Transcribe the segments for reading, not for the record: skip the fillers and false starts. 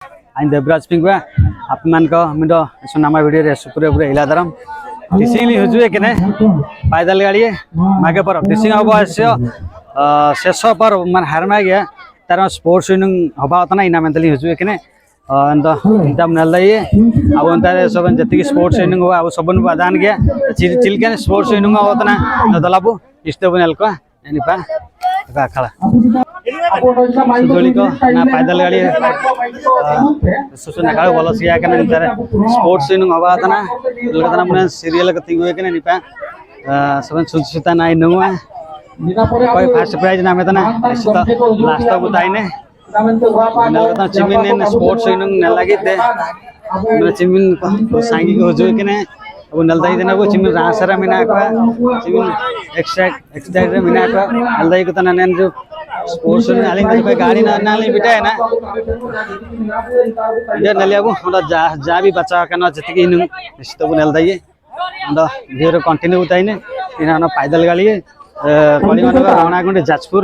आइन देवराज पिंगुआ आपमान को मिडो सुनामा वीडियो रे सुपुरे पुरे हिला दरम टिसिंगली हुजुए केने पैदल गाड़ी मागे पर टिसिंग अवश्य शेष पर मन हारमा गया तार स्पोर्ट्स विनिंग हबा तना इना मेंटली हुजुए केने अंत इंतम नलदई अब अंतर सब जति स्पोर्ट्स विनिंग हो अब सबन बदान गया चिलकेन स्पोर्ट्स विनिंग होतना नदलाबु इष्टबु नेलको एनिपा का खला सुदोली को ना पैदल गाड़ी सुसुना काळ बोलस या केने इंतर स्पोर्ट्स विनिंग हबा तना दुलतना मन सीरियल कति हुए केने निपा सबन सुसुता नाइ नंगवा कोई फर्स्ट प्राइज नामे तना लास्ट तक उताइने नलकता चिमिन स्पोर्ट्स विनिंग नलागिते मन चिमिन सांगी को जो केने अब नलदाई देना वो चिमिन रासरा मिना का चिमिन एक्स्ट्रा रे मिना का नलदाई को तना नेन जो स्पोर्ट्स विनिंग आलिंग पे गाड़ी ना नाली बिटा है ना ये नलियाबु हमरा जा भी बचा करना जति इनु निश्चित नलदाई अंद वीडियो कंटिन्यू उताइने इना पैदल गाड़ी कलिमान रणागुंडी जाजपुर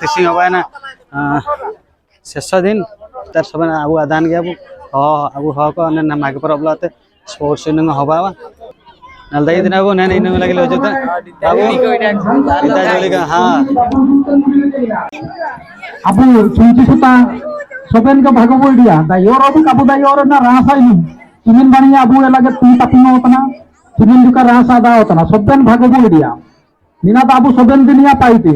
टिसिंग हवा ना शेष दिन तार सब अब आदान गया अब हक मागे पर अबलाते स्पोर्ट्स विनिंग हवा नलदाई दिन अब नैन इन लगे होजता हां अब सुंची सुता सोबेन का भाग बोलिया दायोर अब काबू दायोर ना रासा इन चिमिन बनिया अब लगे ती तपिंग होतना चिमिन का रासा दा होतना सोबेन भाग बोलिया निना बाबू सोबेन दिनिया पाइते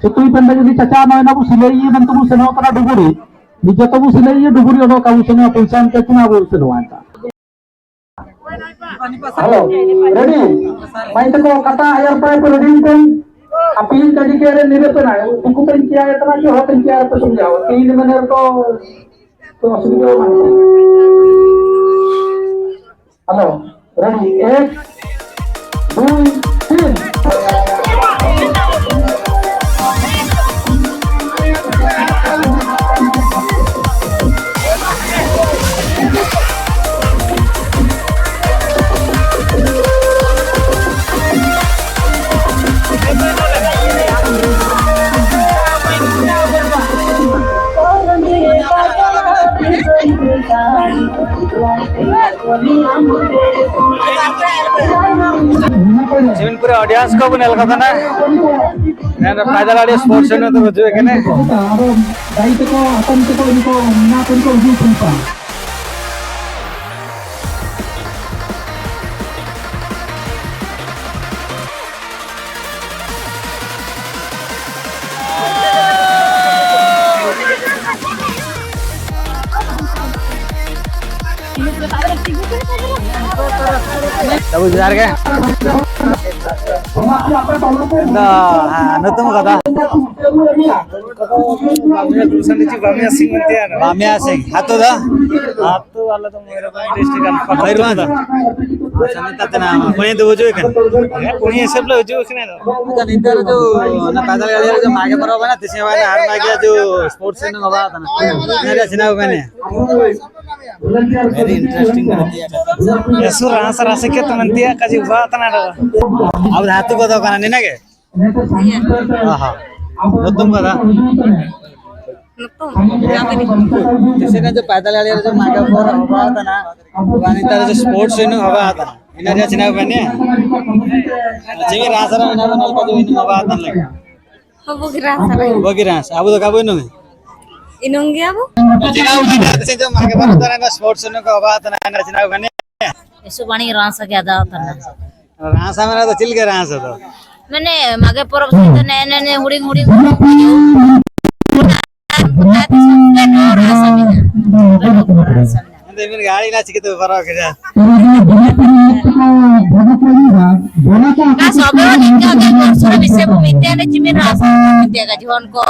चतुई पेंडा जदी चाचा नय ना बु सिलेई मन तो सेनो तना डुगुरी निजे तो बु सिलेई डुगुरी ओडो काबू सेनो पैसा के तुना बु सेनो आंता हेलो रेडी माइक को कटा आयर पाए पर रेडी टेन अपील कडी के रे निरे ना तुमको पेन किया है तना जो होतन किया है तो समझाओ 3 मिनट तो असुविधा मानते हेलो रेडी 1 2 3 चिमिन पूरे ऑडियंस को नेल कथा ना నేను पैदल गाड़ी स्पोर्ट्स विनिंग तो जो केने दायित्व को अपन को इनको ना को यूज करता तब जार के नतम कथा बामिया सिंह हातो दा हातो वाला तो मेरे को डिस्ट्रिक्ट का भैरवा दा सन्नता तना कोणी तो जो कन कोणी सब लो जो कने अच्छा निंदर जो ना पैदल गाड़ी जो मागे पर होगा ना तिसे वाला हार मागे जो स्पोर्ट्स विनिंग होगा तना मेरे सिनाव मैंने वेरी इंटरेस्टिंग करती है सुर आंसर आसे के तो मनतिया काजी हुआ तना अब हाथी को तो कना नहीं ना के हां तुम कदा जैसे ना जो पैदल गाड़ी जो मागे पर होगा तना वानी तार जो स्पोर्ट्स विनिंग होगा तना इना जे चिना बने जेगे रासरा इना नल का जो विनिंग होगा तना लगे बगिरास अब तो काबो न इनोंगे अब चिना उदी से जो मागे पर तना स्पोर्ट्स विनिंग होगा तना इना चिना बने ऐसो पानी रासा के आदा तना रासा में तो चिल के रासा तो मैंने मागे पर तो ने हुडिंग अंदे मेरी गाड़ी ना चिके तो फरक है का सबे नित्य के वर्षर विषय विद्या ने जिमे रासा विद्या का जीवन को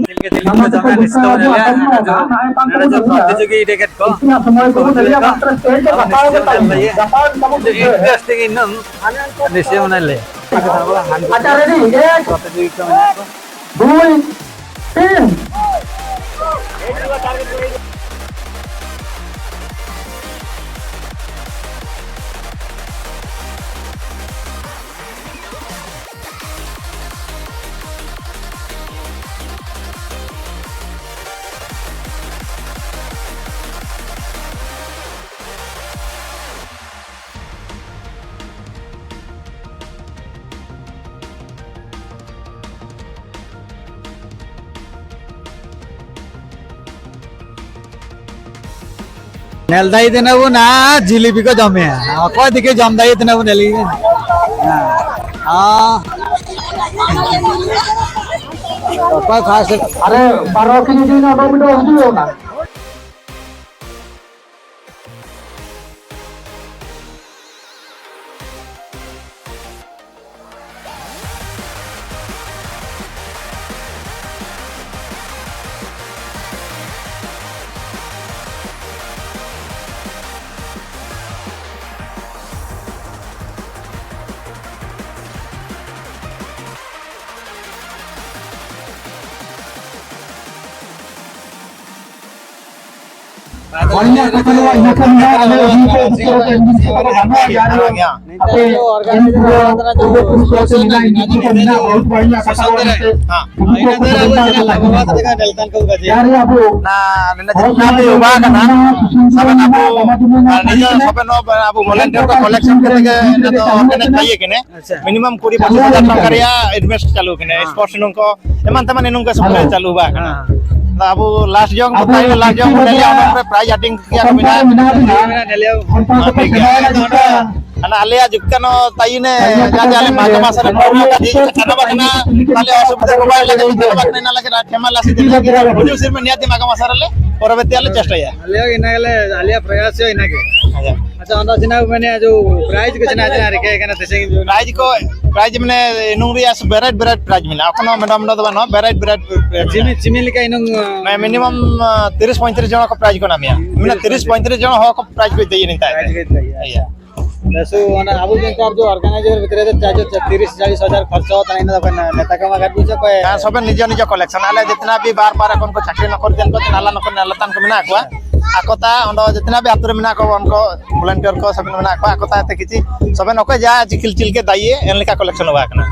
दिल के जमा निश्चित हो गया जो जो प्रतियोगी टिकट को इंटरेस्टिंग इन्नम निश्चय होने अच्छा रेडी 1 2 3 नेलदाई दिन वो ना जिलेबी को जमे कोई दिखे जमदाई दिन वो नेली हाँ कोई खास अरे 12 केजी दिन ऑर्डर में हो ना बढ़िया कथन हुआ यहाँ का मिला है अभी तो दूसरों के इंग्लिश को जानना यार अपने पुरुषों से मिला इंग्लिश को मिला बहुत बढ़िया कथन हुआ इनसे यार ये अबो ना जितना युवा का ना सब अबो अबो वॉलंटियर को कलेक्शन करके तो ऑर्गेनाइज पाइए किने मिनिमम 20-25,000 टका रिया इन्वेस्ट चालू किने स्पोर्ट्स नुको एमान तमान नुको सब चालू बा अबो लास्ट जंग बताइए लास्ट जंग ने लिया हमरे प्राइज अटिंग किया कमिना ने लिया ana alia jukano tayine jaje ale maga masare program ka ji kana bakna tale asubida ko baile lage kana bakna na lage thema lasi de buju sir mein niati maga masare le porabeti ale chesta ya alia inagale alia prayas yo inage अच्छा अंदर जिना मैंने जो prize के जना जना रखे कना तसे प्राइज मैंने इनुंग रिया वेराइट प्राइज मिला अखनो मैडम नो दबा नो वेराइट चिमिल का इनुंग मैं मिनिमम 30-35 जन को प्राइज को नामिया मैंने 30-35 जन हो को प्राइज को देई नहीं था दसो अन आबु जनकार जो ऑर्गेनाइजर भितरे चार्ज 30-40 हजार खर्च होता है ना नेता का मगर पूछे कोई हां सब निज निज कलेक्शन आले जितना भी बार कोन को चाकरी न कर देन को नाला न कर नालतान को मिना को आकोता ओंडो जितना भी आतुर मिना को उनको वॉलंटियर को सब मिना को आकोता ते किछि सब नको जा चिकिल चिल के दाइए एनलिका कलेक्शन होबा कना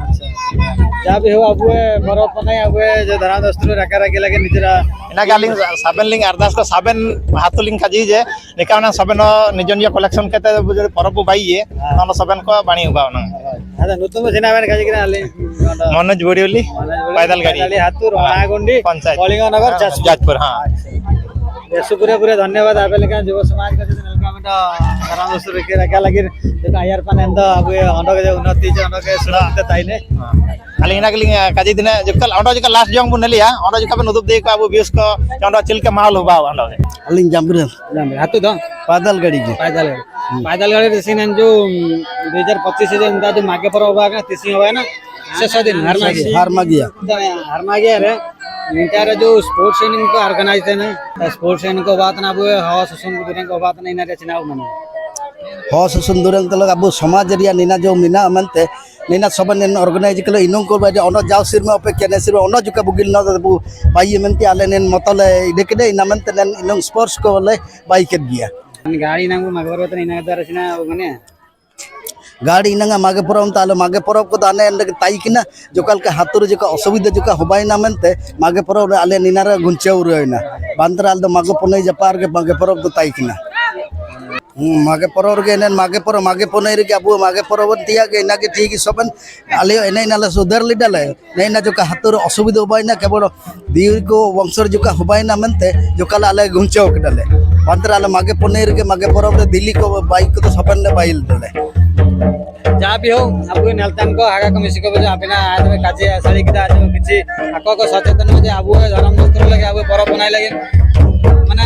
जा भी हो अबुए बरफ नै अबुए जो धरा दस्तुर रका रके लगे निजरा इना गालिंग साबन लिंग अरदास को साबन हातुलिंग खाजी जे निकावना सबन निज निज कलेक्शन केते परब बाइए न सबन को बाणी होबा न अदा नुतुम जिना बन खाजी के आले मनोज बोडियोली पैदल गाड़ी हातुर राणागुंडी पंचायत कलिंगनगर जाजपुर हां पूरे धन्यवाद आबे का युवा समाज का वेलकम धरा दस्तुर के रका लगे जो आयर पान ಎಂದ ಅಬು ಅಂಡೋ के उन्नति जो अंडो के सुरक्षित ताइने अलिंगना कलिंग काजी दिन जकल अंडो जका लास्ट जंग बन लिया अंडो जका बन उदुप दे को अबु व्यूज को अंडो चिल के माहौल होबा अंडो अलिंग जामब्र हातु दो पैदल गाड़ी रिसिन जो 2025 से इंदा जो मागे पर होबा का तिसी होबा ना शेष दिन हार मागिया रे इंटर जो स्पोर्ट्स ट्रेनिंग को ऑर्गेनाइज है ना स्पोर्ट्स ट्रेनिंग को बात ना अबु हवा सुसुन दुरेंग को बात नहीं ना रचना मने हो सुंदरंग तलग अब समाज रिया निना जो मिना मनते निना सबन ऑर्गेनाइज कले इनों को बाजे ओनो जाव सिर में ओपे केने सिर ओनो जुका बुगिल न दबु बाई मनते आले नेन मतले इडेकदे इना मनते नेन इनों स्पोर्ट्स को ले बाई के गया गाड़ी नंगु मगरवत इना दरसिना मने गाड़ी इनंगा मागे परम ताले मागे परब को दाने अंदर ताई किना जोकल के हातुर जोका असुविधा जोका होबाय ना मनते मागे परब आले निना रे गुंचेउ रयना बांद्राल दो मागे पनई जपार के मागे परब दो ताई किना मागे परब के नेन मागे पनई रे के अबु मागे परब तिया के इना के ठीक सबन आले एने नाले सुधर लिडाले नैना जोका हातुर असुविधा होबाय ना केवल दीर को वंशर जोका होबाय ना मनते जोकल आले गुंचेउ केडाले बांद्राल मागे पनई रे के मागे परब दिल्ली को बाइक को तो सबन ले बाइल दले जहाँ भी हो आपको नेलतान को आगा कमिसी को जो आपना आज में काजे साड़ी किदा आज किछि आको को सचेतन हो जे आबु धर्म दस्तर लगे आबु परब बनाई लगे माने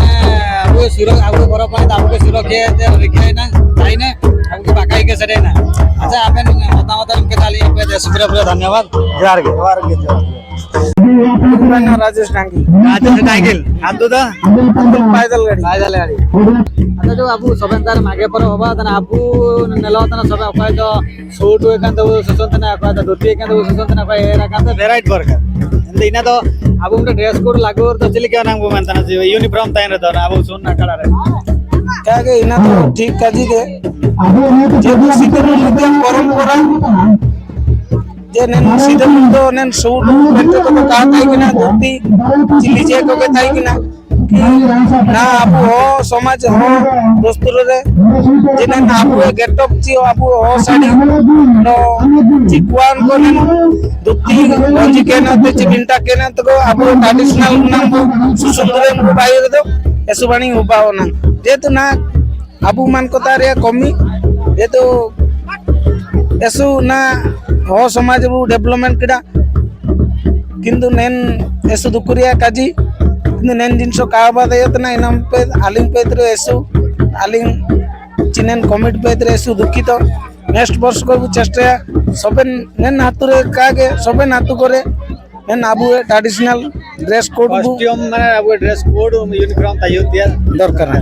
आबु सुरक्षा आबु परब बनाई आबु सुरक्षा लिखे ना ताई ने आबु बाकाई के सरे ना अच्छा आपन मतामत के ताली पे पूरा धन्यवाद जोहार के राजेश टांगिल आदो दा पैदल गाड़ी अच्छा जो आपू सबंतार मागे पर होबा तने आपू नेलो तने सब अपाय जो सूट एकान दो सुसंत ने अपाय तो धोती एकान दो सुसंत ने अपाय एरा कांत वेराइट वर्क इंद इना तो आपू उनका ड्रेस कोड लागो तो चली के नाम मन तने यूनिफॉर्म ताइन रे तो आपू सुन ना कड़ा रे क्या के इना तो ठीक काजी के जे सीधे लिखे परंपरा जे नेन सीधे तो नेन सूट पेंट तो का ताई किना धोती चिली जे को के ताई किना ना आपू हो समाज हो दोस्तुर रे जिने आपू गेटअप ची आपू हो साड़ी नो चिकवान को ने दुत्ती गंजी के ना ते चिबिंटा के ना तो आपू ट्रेडिशनल नाम सुसुंदरे बाई रे दो एसुबाणी उबाओ ना जेतु ना अबू मान को तारे कमी जेतु एसु ना हो समाज बु डेवलपमेंट किडा किंतु नेन एसु दुकुरिया काजी किंतु नेन जिनसो काबा दयतना इनाम पे आलिंग पेत्र एसु आलिंग चिनेन कमिट पेत्र एसु दुखित नेक्स्ट वर्ष को भी चेष्टा सबन नेन हातुरे कागे सबन हातु करे नेन आबू ट्रेडिशनल ड्रेस कोड बु कॉस्ट्यूम माने अब ड्रेस कोड यूनिफॉर्म तैयो दिया दरकार है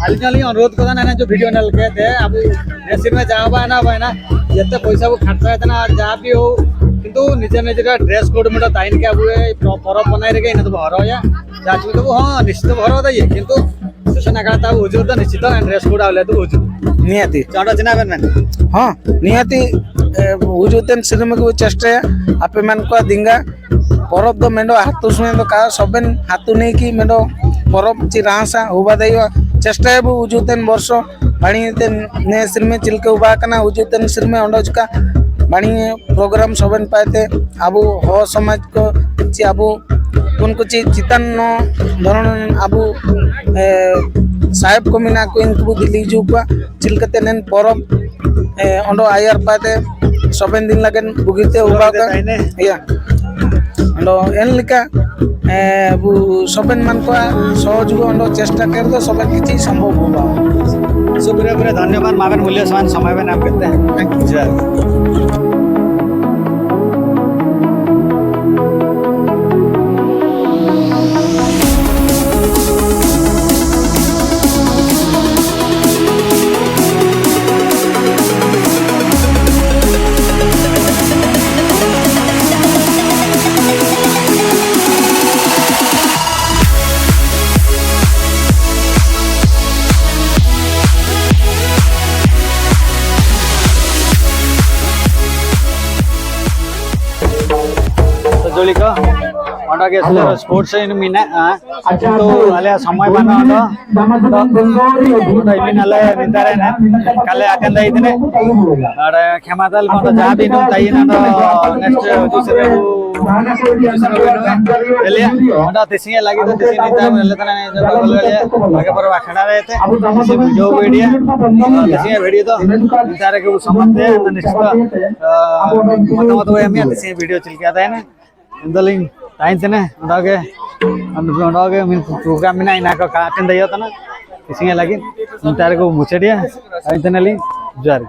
आलिनाली अनुरोध करता ना जो वीडियो नल के थे अब रेसिन में जाबा ना भाई जते पैसा को खर्च है जहाँ भी हो किंतु निजे निजे ड्रेस कोड में ताइन के अब परब बनाई रे इन तो भर या जाच तो हाँ निश्चित भर दे किंतु सेशन आकाता हुजूर तो निश्चित ड्रेस कोड आले तो हुजूर नियति चाडो चिना बेन हाँ नियति हुजुतेन सिरम को चेष्टा आपे मान को दिंगा परब दो मेंडो हाथु सुने तो का सबन हाथु नहीं की मेंडो परब ची रासा होबा दैयो चेष्टा है हुजुतेन वर्ष बाणी ने सिर में चिलके उबा कना हुजुतेन सिर में अंडोज का बाणी प्रोग्राम सबन पाते आबू हो समाज को ची आबू उनको ची चितन धरण आबू साहेब को मिना को इनको दिल्ली जुपा चिलकते नेन परब अंडो आयर पाते सबन दिन लगन बुगिते उबा का या अंडो एन लिका सबन मान को सहयोग अंडो चेष्टा कर दो सबन किछि संभव होगा सुपुरे धन्यवाद मागन मूल्य समान समय में नाम करते हैं थैंक यू जय जोली को अंडा के स्पोर्ट्स इन मीना तो अले समय बना तो टाइमिंग अले नितारे ने कले आकंद इतने और क्षमताल को जा भी न ताई न नेक्स्ट दूसरे ले अंडा तेसिया लगी तो तेसिया निता ले तना जब बोल गए आगे पर वाखड़ा रहे थे वीडियो तेसिया वीडियो तो नितारे के संबंध है निश्चित मत वो हमें तेसिया वीडियो चल के आता है ना इंदलिंग ताइंतने उडागे मिन प्रोग्राम में इना का काटन दयो तना किसी लगी तारे को मुछड़िया ताइंतने ली जार